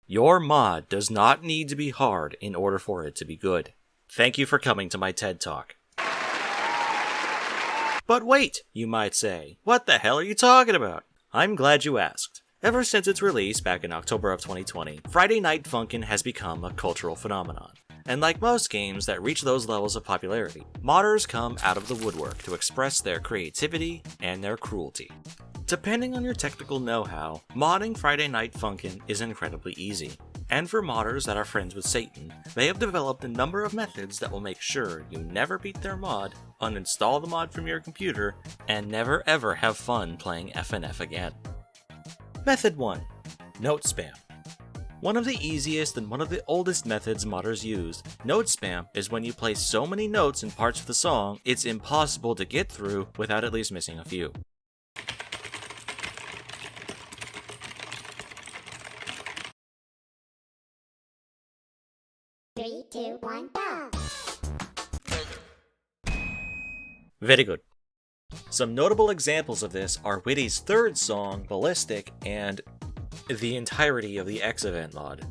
Your mod does not need to be hard in order for it to be good. Thank you for coming to my TED Talk. But wait, you might say, what the hell are you talking about? I'm glad you asked. Ever since its release back in October of 2020, Friday Night Funkin' has become a cultural phenomenon. And like most games that reach those levels of popularity, modders come out of the woodwork to express their creativity and their cruelty. Depending on your technical know-how, modding Friday Night Funkin' is incredibly easy. And for modders that are friends with Satan, they have developed a number of methods that will make sure you never beat their mod, uninstall the mod from your computer, and never ever have fun playing FNF again. Method 1. Note Spam. One of the easiest and one of the oldest methods modders use, note spam is when you place so many notes in parts of the song it's impossible to get through without at least missing a few. Three, two, one, go! Very good. Some notable examples of this are Witty's third song, Ballistic, and the entirety of the X Event mod.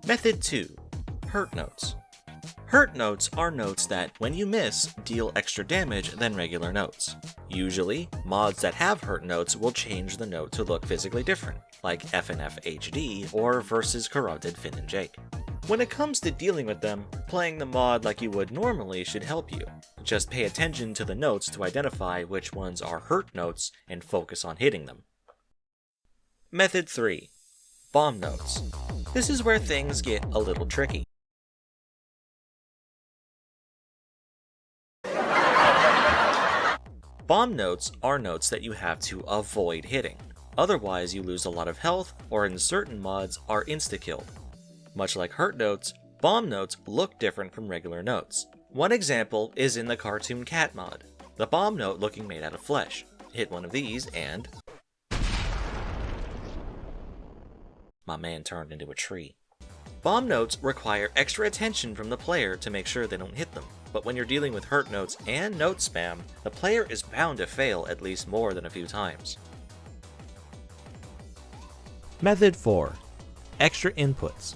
Method 2. Hurt Notes. Hurt notes are notes that, when you miss, deal extra damage than regular notes. Usually, mods that have hurt notes will change the note to look physically different, like FNF HD or Versus Corrupted Finn and Jake. When it comes to dealing with them, playing the mod like you would normally should help you. Just pay attention to the notes to identify which ones are hurt notes and focus on hitting them. Method 3. Bomb Notes. This is where things get a little tricky. Bomb notes are notes that you have to avoid hitting. Otherwise you lose a lot of health, or in certain mods are insta-killed. Much like hurt notes, bomb notes look different from regular notes. One example is in the Cartoon Cat mod, the bomb note looking made out of flesh. Hit one of these and my man turned into a tree. Bomb notes require extra attention from the player to make sure they don't hit them, but when you're dealing with hurt notes and note spam, the player is bound to fail at least more than a few times. Method 4. Extra inputs.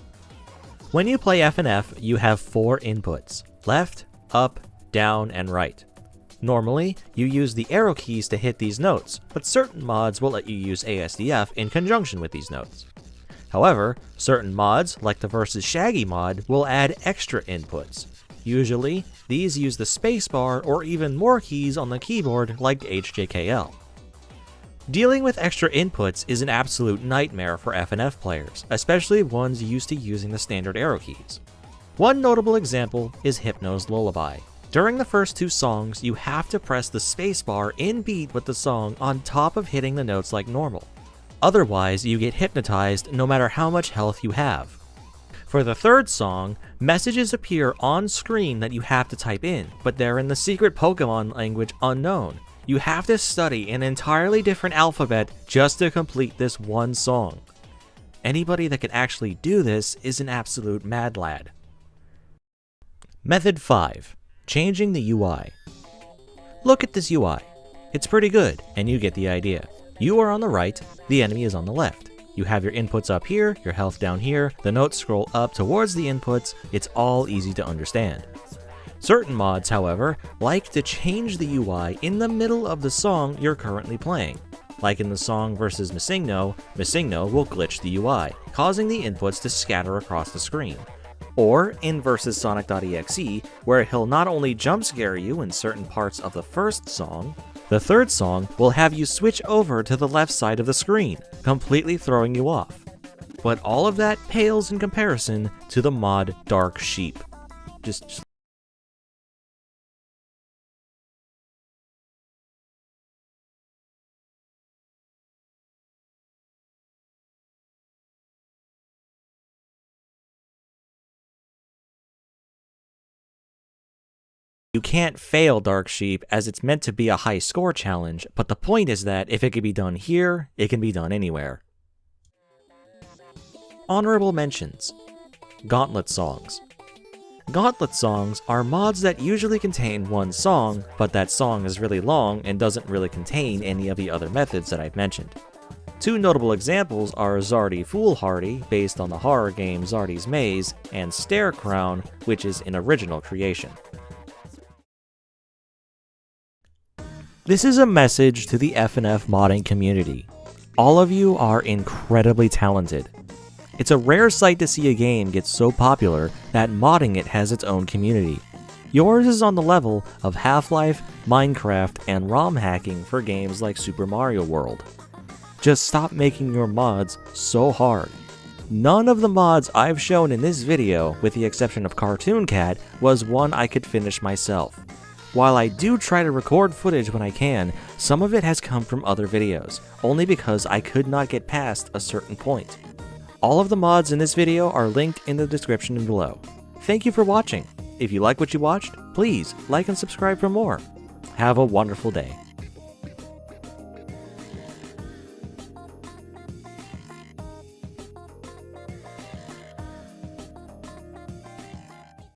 When you play FNF, you have 4 inputs: left, up, down, and right. Normally, you use the arrow keys to hit these notes, but certain mods will let you use ASDF in conjunction with these notes. However, certain mods, like the Versus Shaggy mod, will add extra inputs. Usually, these use the spacebar or even more keys on the keyboard like HJKL. Dealing with extra inputs is an absolute nightmare for FNF players, especially ones used to using the standard arrow keys. One notable example is Hypno's Lullaby. During the first 2 songs, you have to press the spacebar in beat with the song on top of hitting the notes like normal. Otherwise, you get hypnotized no matter how much health you have. For the 3rd song, messages appear on screen that you have to type in, but they're in the secret Pokemon language unknown. You have to study an entirely different alphabet just to complete this one song. Anybody that can actually do this is an absolute mad lad. Method 5. Changing the UI. Look at this UI. It's pretty good, and you get the idea. You are on the right, the enemy is on the left. You have your inputs up here, your health down here, the notes scroll up towards the inputs, it's all easy to understand. Certain mods, however, like to change the UI in the middle of the song you're currently playing. Like in the song Versus Missingno, Missingno will glitch the UI, causing the inputs to scatter across the screen. Or in Versus Sonic.exe, where he'll not only jump scare you in certain parts of the first song, the 3rd song will have you switch over to the left side of the screen, completely throwing you off. But all of that pales in comparison to the mod Dark Sheep. Just You can't fail Dark Sheep as it's meant to be a high score challenge, but the point is that if it can be done here, it can be done anywhere. Honorable mentions. Gauntlet songs. Gauntlet songs are mods that usually contain one song, but that song is really long and doesn't really contain any of the other methods that I've mentioned. Two notable examples are Zardy Foolhardy, based on the horror game Zardy's Maze, and Stare Crown, which is an original creation. This is a message to the FNF modding community. All of you are incredibly talented. It's a rare sight to see a game get so popular that modding it has its own community. Yours is on the level of Half-Life, Minecraft, and ROM hacking for games like Super Mario World. Just stop making your mods so hard. None of the mods I've shown in this video, with the exception of Cartoon Cat, was one I could finish myself. While I do try to record footage when I can, some of it has come from other videos, only because I could not get past a certain point. All of the mods in this video are linked in the description below. Thank you for watching. If you like what you watched, please like and subscribe for more. Have a wonderful day.